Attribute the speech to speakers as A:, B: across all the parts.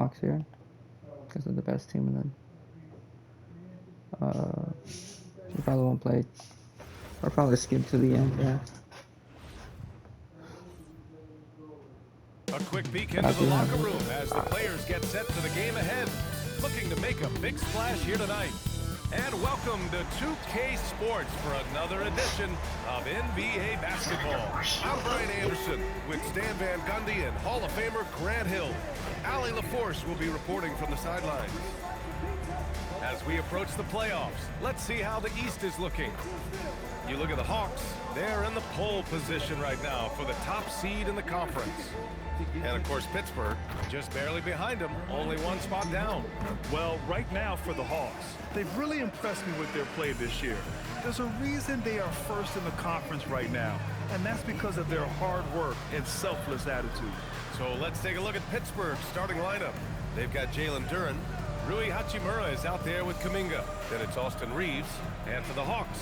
A: Hawks here because they're the best team, and then he probably won't play. Or probably skip to the end. Yeah.
B: A quick peek into the locker room as the players get set for the game ahead, looking to make a big splash here tonight. And welcome to 2K Sports for another edition of NBA basketball. I'm Brian Anderson with Stan Van Gundy and Hall of Famer Grant Hill. Allie LaForce will be reporting from the sidelines. As we approach the playoffs, let's see how the East is looking. You look at the Hawks, they're in the pole position right now for the top seed in the conference. And of course, Pittsburgh, just barely behind them, only one spot down.
C: Well, right now for the Hawks, they've really impressed me with their play this year. There's a reason they are first in the conference right now, and that's because of their hard work and selfless attitude.
B: So let's take a look at Pittsburgh's starting lineup. They've got Jalen Duren. Rui Hachimura is out there with Kuminga. Then it's Austin Reeves. And for the Hawks,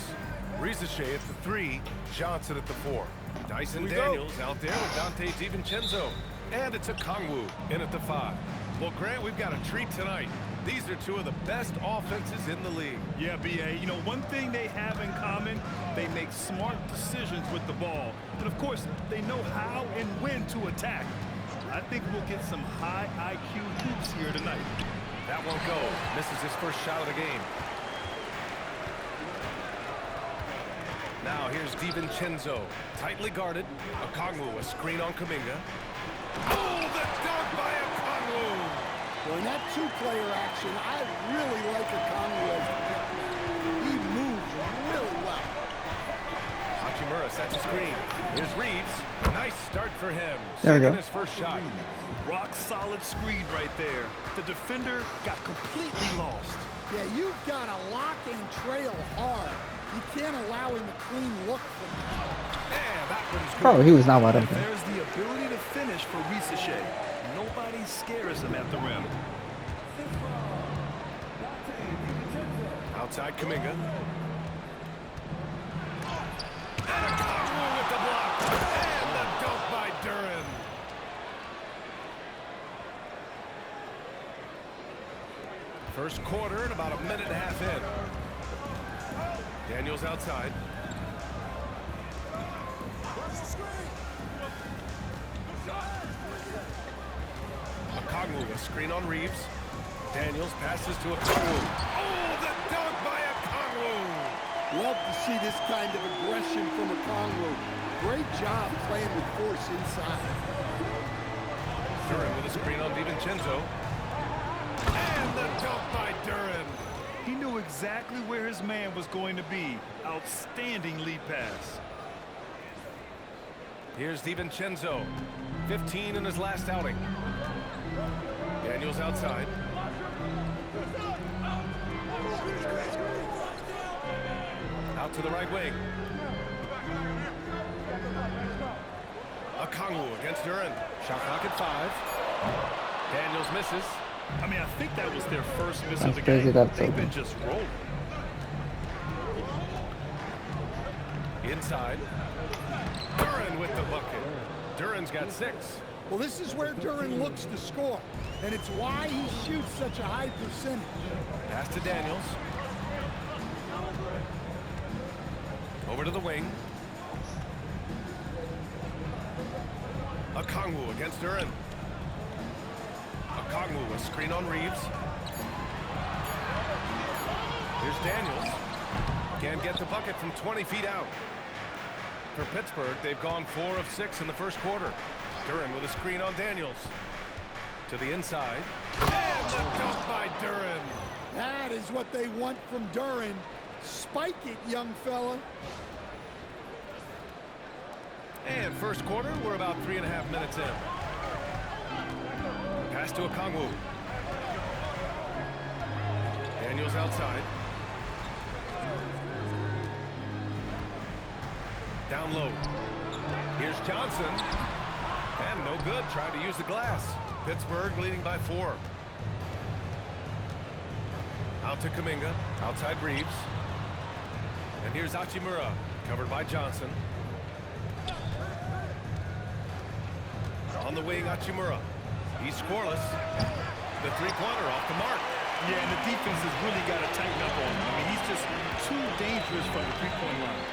B: Rizeshe at the 3, Johnson at the 4. Dyson Daniels out there with Dante DiVincenzo. And it's a Kongwu in at the 5. Well, Grant, we've got a treat tonight. These are two of the best offenses in the league.
C: Yeah, B.A., you know, one thing they have in common, they make smart decisions with the ball. And, of course, they know how and when to attack. I think we'll get some high IQ hoops here tonight.
B: That won't go. Misses his first shot of the game. Now here's DiVincenzo, tightly guarded. Okongwu, a screen on Kuminga. Oh, the dunk by Okongwu!
D: Well, in that two-player action, I really like Okongwu as the pick. He moves really well.
B: Hachimura sets a screen. Here's Reeves. Nice start for him.
A: There we go.
B: His first shot.
C: Rock solid screen right there. The defender got completely lost.
D: Yeah, you've got to lock and trail hard. You can't allow him a clean look from him.
B: And that one's good.
A: Probably he was not wide open.
C: There's the ability to finish for Rizeshe. Nobody scares him at the rim.
B: Outside Kuminga. And Okongwu with the block. And the dunk by Duren. First quarter and about a minute and a half in. Daniels outside. Okongwu, a screen on Reeves. Daniels passes to Okongwu. Oh, the dunk by Okongwu!
D: Love to see this kind of aggression from Okongwu. Great job playing with force inside.
B: Duren with a screen on DiVincenzo. And the dunk by Duren.
C: He knew exactly where his man was going to be. Outstanding lead pass.
B: Here's DiVincenzo. 15 in his last outing. Daniels outside. Out to the right wing. Okongwu against Duren. Shot clock at 5. Daniels misses.
C: I mean, I think that was their first miss of the
A: crazy
C: game.
A: that's
C: They've
A: open.
C: been just rolling.
B: Inside. Duren with the bucket. Duren's got 6.
D: Well, this is where Duren looks to score, and it's why he shoots such a high percentage.
B: Pass to Daniels. Over to the wing. Okongwu against Duren. Okongwu, a screen on Reeves. Here's Daniels. Can't get the bucket from 20 feet out. For Pittsburgh, they've gone 4 of 6 in the first quarter. Duren with a screen on Daniels. To the inside. And the dunk by Duren.
D: That is what they want from Duren. Spike it, young fella.
B: And first quarter, we're about 3.5 minutes in. Pass to Okongwu. Daniels outside. Down low. Here's Johnson. And no good. Tried to use the glass. Pittsburgh leading by 4. Out to Kuminga. Outside Reeves. And here's Hachimura. Covered by Johnson. On the wing, Hachimura. He's scoreless. The three-pointer off the mark.
C: Yeah, and the defense has really got to tighten up on him. I mean, he's just too dangerous from the three-point line.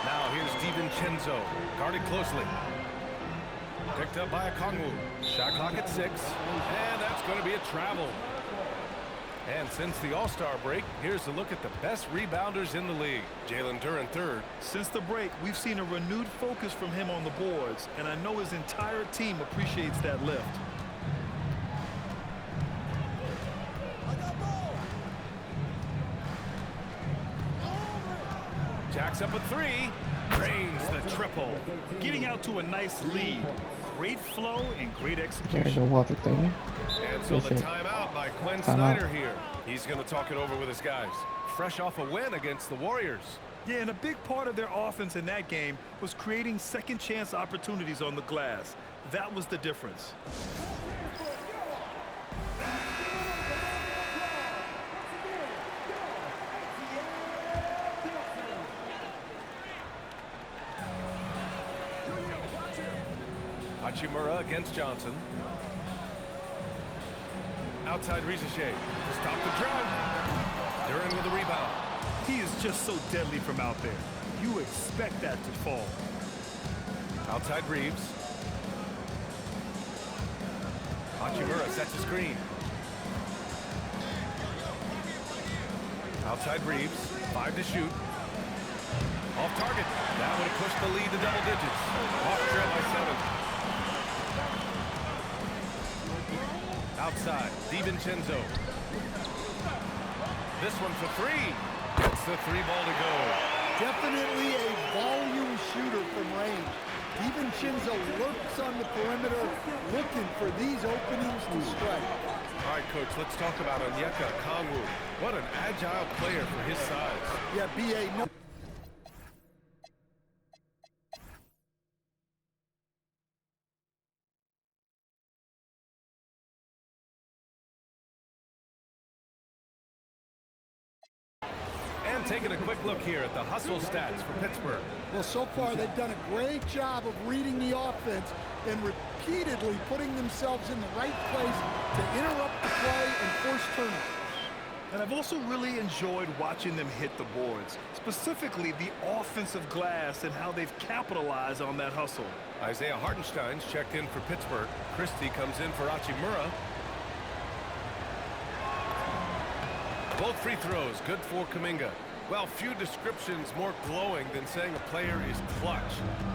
B: Now here's DiVincenzo, guarded closely. Picked up by Okongwu. Shot clock at 6, and that's going to be a travel. And since the All-Star break, here's a look at the best rebounders in the league. Jalen Duren third.
C: Since the break, we've seen a renewed focus from him on the boards, and I know his entire team appreciates that lift.
B: Jacks up a 3. Drains the triple.
C: Getting out to a nice lead. Great flow and great
A: There's
C: execution.
A: a water thing.
B: And so the timeout by Quinn Snyder here. He's going to talk it over with his guys. Fresh off a win against the Warriors.
C: Yeah, and a big part of their offense in that game was creating second chance opportunities on the glass. That was the difference.
B: Hachimura against Johnson. Outside Rizichet to stop the drive. Duren with the rebound.
C: He is just so deadly from out there. You expect that to fall.
B: Outside Reeves. Hachimura sets a screen. Outside Reeves. 5 to shoot. Off target. That would have pushed the lead to double digits. Off trail by 7. Outside, DiVincenzo. This one for 3. Gets the 3-ball to go.
D: Definitely a volume shooter from range. DiVincenzo lurks on the perimeter, looking for these openings to strike.
B: All right, Coach, let's talk about Onyeka Okongwu. What an agile player for his size.
D: Yeah, B.A. No.
B: And taking a quick look here at the hustle stats for Pittsburgh.
D: Well, so far they've done a great job of reading the offense and repeatedly putting themselves in the right place to interrupt the play and force turnovers.
C: And I've also really enjoyed watching them hit the boards, specifically the offensive glass and how they've capitalized on that hustle.
B: Isaiah Hartenstein's checked in for Pittsburgh. Christie comes in for Hachimura. Both free throws good for Kuminga. Well, few descriptions more glowing than saying a player is clutch.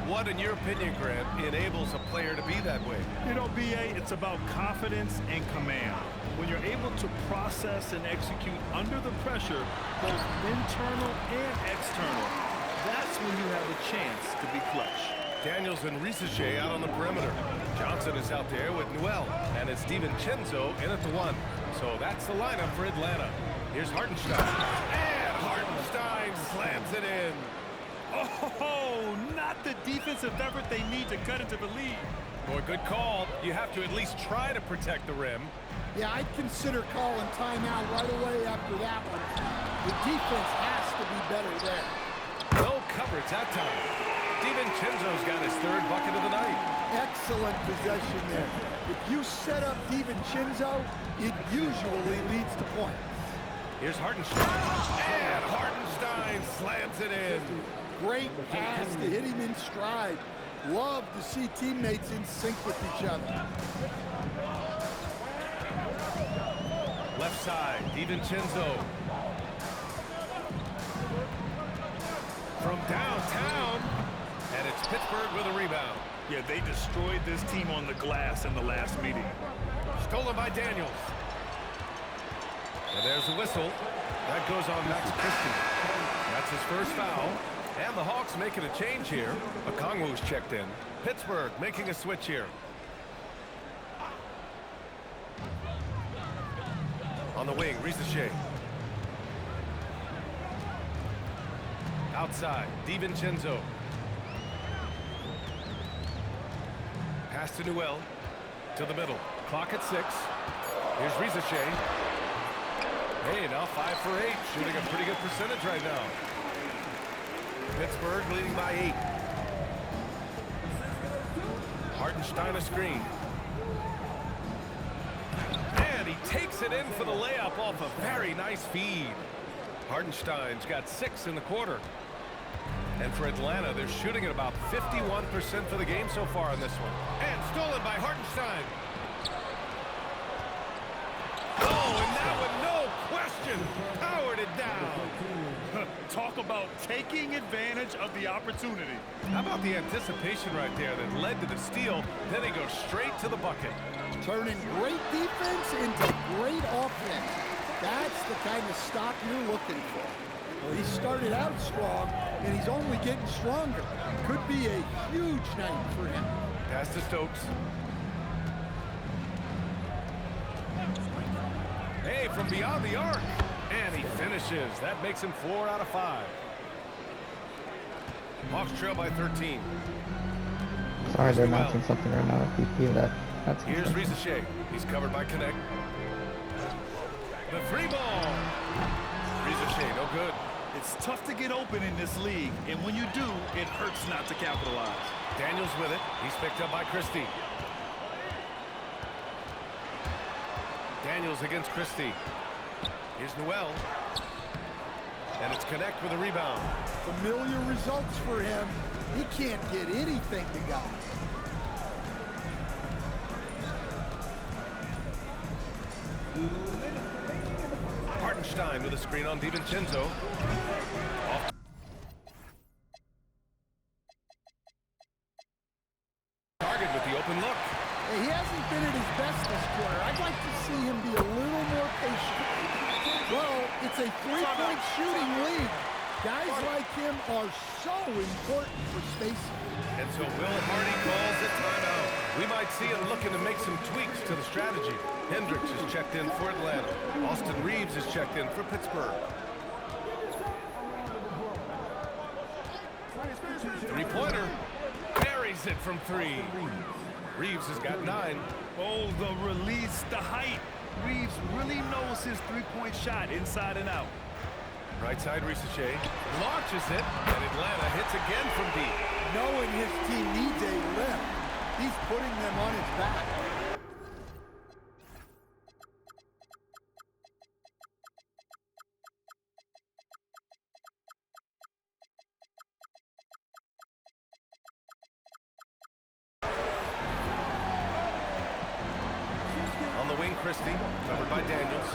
B: What, in your opinion, Grant, enables a player to be that way?
C: You know, B.A., it's about confidence and command. When you're able to process and execute under the pressure, both internal and external, that's when you have a chance to be clutch.
B: Daniels and Rizichet out on the perimeter. Johnson is out there with Newell, and it's DiVincenzo in at the 1. So that's the lineup for Atlanta. Here's Hartenstein. And Hartenstein slams it in.
C: Oh, not the defensive effort they need to cut into the lead.
B: Boy, good call. You have to at least try to protect the rim.
D: Yeah, I'd consider calling timeout right away after that one. The defense has to be better there.
B: No coverage that time. DiVincenzo's got his 3rd bucket of the night.
D: Excellent possession there. If you set up DiVincenzo, it usually leads to points.
B: Here's Hartenstein. And Hartenstein slams it in.
D: Great pass to hit him in stride. Love to see teammates in sync with each other.
B: Left side, DiVincenzo. From downtown. And it's Pittsburgh with a rebound.
C: Yeah, they destroyed this team on the glass in the last meeting.
B: Stolen by Daniels. And there's the whistle. That goes on Max Christie. That's his first foul. And the Hawks making a change here. Okongwu's checked in. Pittsburgh making a switch here. On the wing, Rizichet. Outside, DiVincenzo. Pass to Newell. To the middle. Clock at 6. Here's Rizichet. Hey, now 5 for 8. Shooting a pretty good percentage right now. Pittsburgh leading by 8. Hartenstein a screen. And he takes it in for the layup off a very nice feed. Hartenstein's got 6 in the quarter. And for Atlanta, they're shooting at about 51% for the game so far in this one. And stolen by Hartenstein. Oh, and that one, no question, powered it down.
C: Talk about taking advantage of the opportunity.
B: How about the anticipation right there that led to the steal? Then he goes straight to the bucket.
D: Turning great defense into great offense. That's the kind of stock you're looking for. Well, he started out strong, and he's only getting stronger. Could be a huge night for him.
B: Pass to Stokes. Hey, from beyond the arc. And he finishes. That makes him 4 out of 5. Hawks trail by 13.
A: Sorry, they're announcing something right now. If you hear that, that's
B: Here's Rizachet. He's covered by Connect. The 3 ball. Rizachet, no good.
C: It's tough to get open in this league, and when you do, it hurts not to capitalize.
B: Daniels with it. He's picked up by Christie. Daniels against Christie. Here's Noel. And it's Connect with a rebound.
D: Familiar results for him. He can't get anything to go.
B: Hartenstein with a screen on DiVincenzo. Off. Target with the open look.
D: He hasn't been at his best this quarter. I'd like to see him be a little more patient. Well, it's a three-point shooting league. Guys like him are so important for spacing.
B: And so Will Hardy calls a timeout. We might see him looking to make some tweaks to the strategy. Hendricks is checked in for Atlanta. Austin Reeves is checked in for Pittsburgh. Three-pointer. Buries it from 3. Reeves has got 9.
C: Oh, the release, the height. Reeves really knows his three-point shot inside and out.
B: Right side, Rizachet launches it, and Atlanta hits again from deep.
D: Knowing his team needs a lift, he's putting them on his back.
B: On the wing, Christie, covered by Daniels.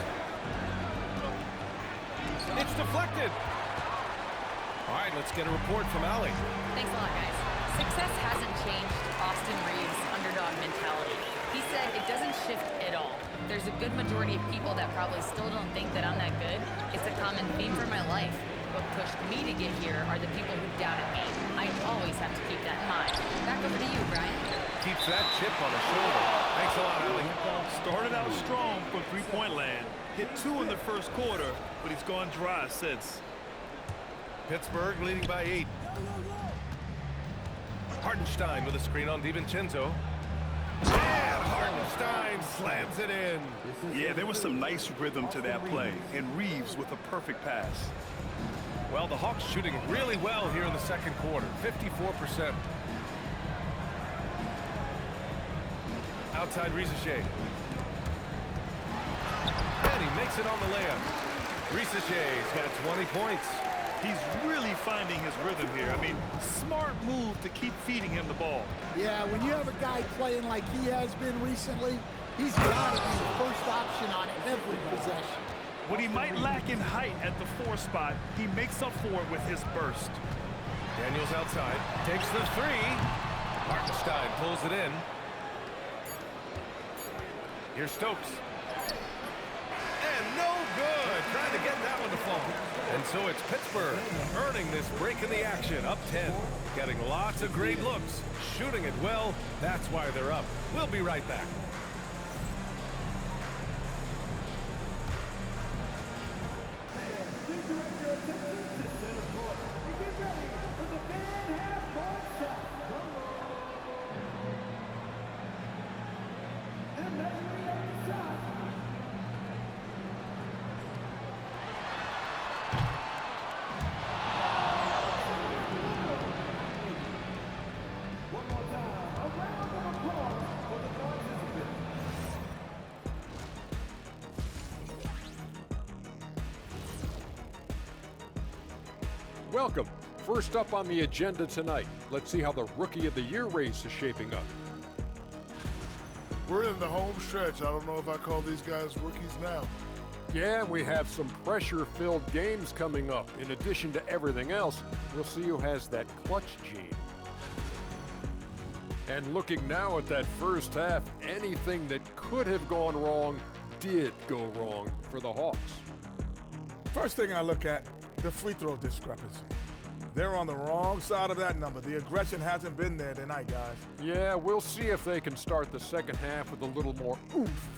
B: It's deflected. All right, let's get a report from Allie.
E: Thanks a lot, guys. Success hasn't changed Austin Reeves' underdog mentality. He said it doesn't shift at all. There's a good majority of people that probably still don't think that I'm that good. It's a common theme for my life. What pushed me to get here are the people who doubted me. I always have to keep that in mind. Back over to you, Brian.
B: Keeps that chip on his shoulder. Thanks a lot, Allie.
C: Started out strong from three-point land. Hit 2 in the first quarter, but he's gone dry since.
B: Pittsburgh leading by 8. Hartenstein with a screen on DiVincenzo. And Hartenstein slams it in.
C: Yeah, there was some nice rhythm to that play, and Reeves with a perfect pass.
B: Well, the Hawks shooting really well here in the second quarter, 54%. Outside Rizachet. And he makes it on the layup. Rizachet's got 20 points.
C: He's really finding his rhythm here. I mean, smart move to keep feeding him the ball.
D: Yeah, when you have a guy playing like he has been recently, he's got to be the first option on every possession.
C: What he might lack in height at the 4 spot, he makes up for it with his burst.
B: Daniels outside, takes the 3. Hartenstein pulls it in. Here's Stokes. And no good. Trying to get that one to fall. And so it's Pittsburgh earning this break in the action, up 10. Getting lots of great looks, shooting it well. That's why they're up. We'll be right back.
F: Welcome. First up on the agenda tonight, let's see how the Rookie of the Year race is shaping up.
G: We're in the home stretch. I don't know if I call these guys rookies now.
F: Yeah, we have some pressure-filled games coming up. In addition to everything else, we'll see who has that clutch gene. And looking now at that first half, anything that could have gone wrong did go wrong for the Hawks.
G: First thing I look at, the free throw discrepancy. They're on the wrong side of that number. The aggression hasn't been there tonight, guys.
F: Yeah, we'll see if they can start the second half with a little more oomph.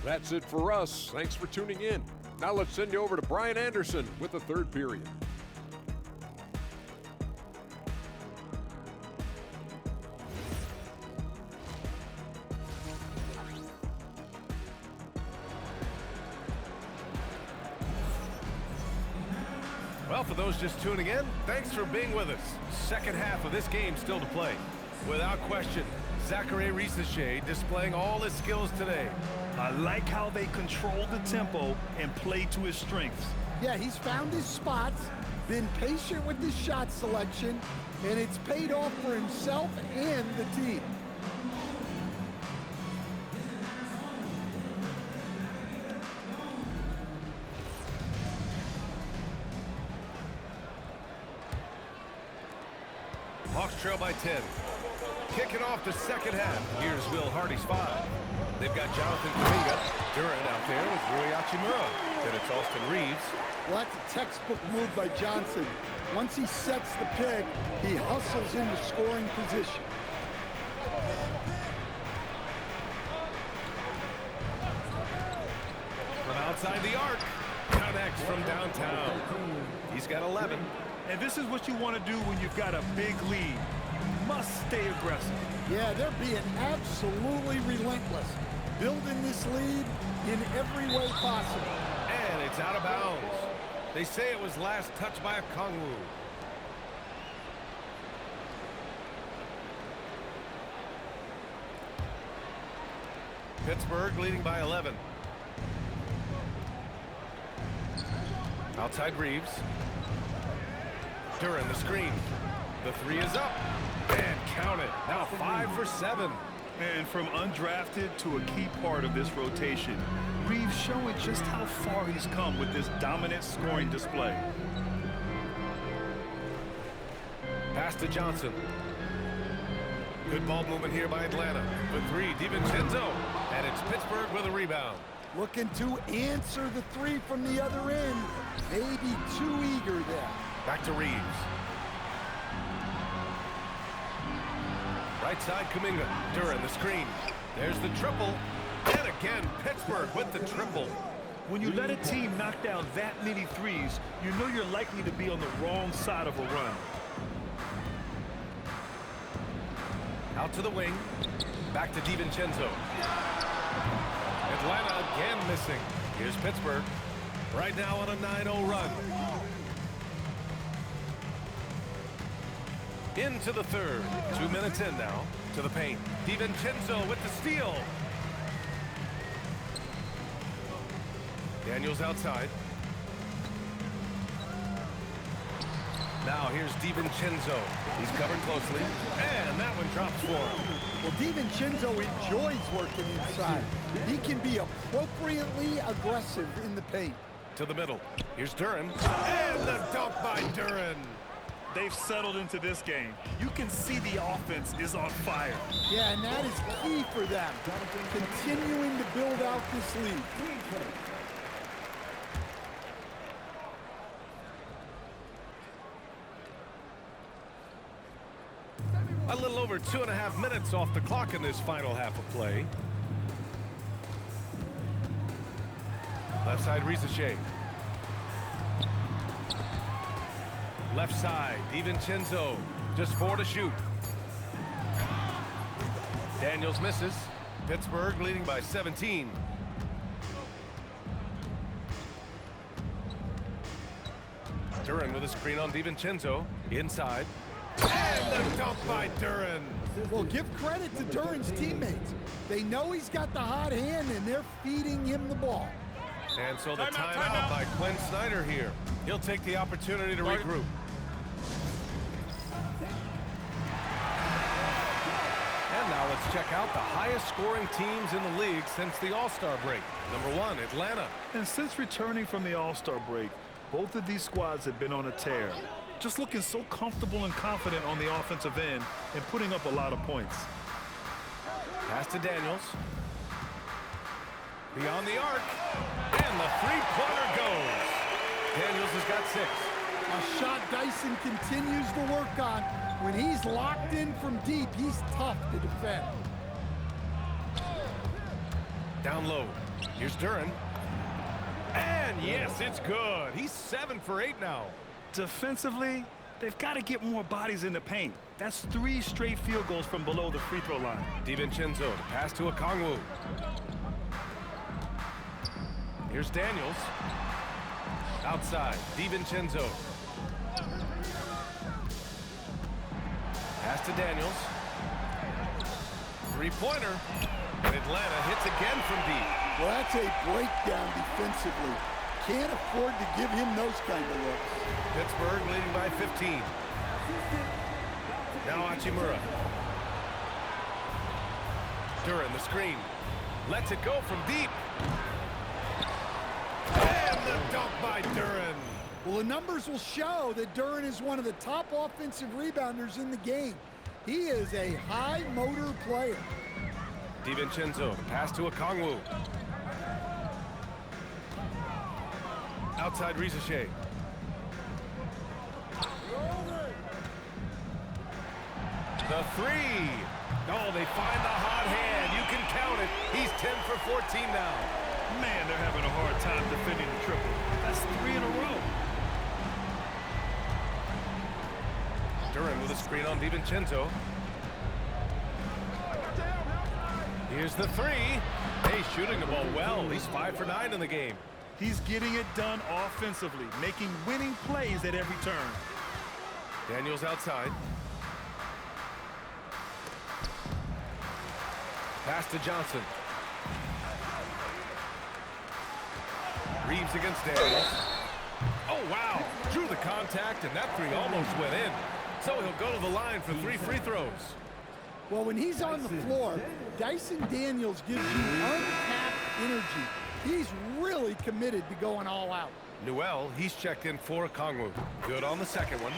F: That's it for us. Thanks for tuning in. Now let's send you over to Brian Anderson with the third period.
B: Well, for those just tuning in, thanks for being with us. Second half of this game still to play. Without question, Zachary Risacher displaying all his skills today.
C: I like how they control the tempo and play to his strengths.
D: Yeah, he's found his spots, been patient with his shot selection, and it's paid off for himself and the team.
B: Hawks trail by 10. Kicking off the second half. Here's Will Hardy's 5. They've got Jonathan Kuminga. Durant out there with Rui Hachimura. Then it's Austin Reeves.
D: Well, that's a textbook move by Johnson. Once he sets the pick, he hustles into scoring position.
B: From outside the arc. Connects from downtown. He's got 11.
C: And this is what you want to do when you've got a big lead. You must stay aggressive.
D: Yeah, they're being absolutely relentless, building this lead in every way possible.
B: And it's out of bounds. They say it was last touched by a Kongwu. Pittsburgh leading by 11. Outside Reeves. Duran the screen. The three is up. And count it. Now 5 for 7.
C: And from undrafted to a key part of this rotation, Reeves showing just how far he's come with this dominant scoring display.
B: Pass to Johnson. Good ball movement here by Atlanta. The three, DiVincenzo. And it's Pittsburgh with a rebound.
D: Looking to answer the three from the other end. Maybe too eager there.
B: Back to Reeves. Right side, Kuminga. Duran the screen. There's the triple. And again, Pittsburgh with the triple.
C: When you let a team knock down that many threes, you know you're likely to be on the wrong side of a run.
B: Out to the wing. Back to DiVincenzo. Atlanta again missing. Here's Pittsburgh. Right now on a 9-0 run. Into the third. 2 minutes in now. To the paint. DiVincenzo with the steal. Daniels outside. Now here's DiVincenzo. He's covered closely. And that one drops for him.
D: Well, DiVincenzo enjoys working inside. He can be appropriately aggressive in the paint.
B: To the middle. Here's Duran. And the dunk by Duran.
C: They've settled into this game. You can see the offense is on fire.
D: Yeah, and that is key for them. Continuing to build out this lead.
B: A little over 2.5 minutes off the clock in this final half of play. Left side, Risacher. Left side, DiVincenzo. Just 4 to shoot. Daniels misses. Pittsburgh leading by 17. Duran with a screen on DiVincenzo. Inside. And the dunk by Duran.
D: Well, give credit to Duran's teammates. They know he's got the hot hand, and they're feeding him the ball.
B: And so the timeout by Quinn Snyder here. He'll take the opportunity to regroup. And now let's check out the highest scoring teams in the league since the All-Star break. Number 1, Atlanta.
C: And since returning from the All-Star break, both of these squads have been on a tear. Just looking so comfortable and confident on the offensive end and putting up a lot of points.
B: Pass to Daniels. Beyond the arc. And the three-pointer goes. Daniels has got 6.
D: A shot Dyson continues to work on. When he's locked in from deep, he's tough to defend.
B: Down low. Here's Duran. And yes, it's good. He's 7 for 8 now.
C: Defensively, they've got to get more bodies in the paint. That's 3 straight field goals from below the free throw line.
B: DiVincenzo to pass to Okongwu. Here's Daniels. Outside, DiVincenzo. Pass to Daniels. Three-pointer. And Atlanta hits again from deep.
D: Well, that's a breakdown defensively. Can't afford to give him those kind of looks.
B: Pittsburgh leading by 15. Now Hachimura. Duran the screen. Lets it go from deep. And the dunk by Duran.
D: Well, the numbers will show that Duran is one of the top offensive rebounders in the game. He is a high-motor player.
B: DiVincenzo, pass to Okongwu. Outside Rizachet. The 3. Oh, they find the hot hand. You can count it. He's 10 for 14 now.
C: Man, they're having a hard time defending the triple. That's 3 in a row.
B: Duran with a screen on DiVincenzo. Here's the 3. Hey, shooting the ball well. He's 5 for 9 in the game.
C: He's getting it done offensively, making winning plays at every turn.
B: Daniels outside. Pass to Johnson. Reeves against Daniels. Oh, wow. Drew the contact, and that 3 almost went in. So he'll go to the line for 3 free throws.
D: Well, when he's on the floor, Dyson Daniels gives you untapped energy. He's really committed to going all out.
B: Newell, he's checked in for Okongwu. Good on the second one.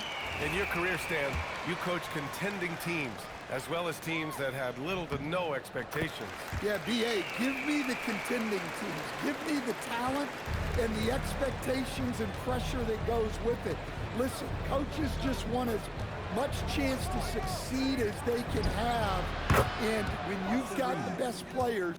B: In your career, Stan, you coach contending teams, as well as teams that had little to no expectations.
D: Yeah, B.A., give me the contending teams. Give me the talent and the expectations and pressure that goes with it. Listen, coaches just want as much chance to succeed as they can have. And when you've got the best players,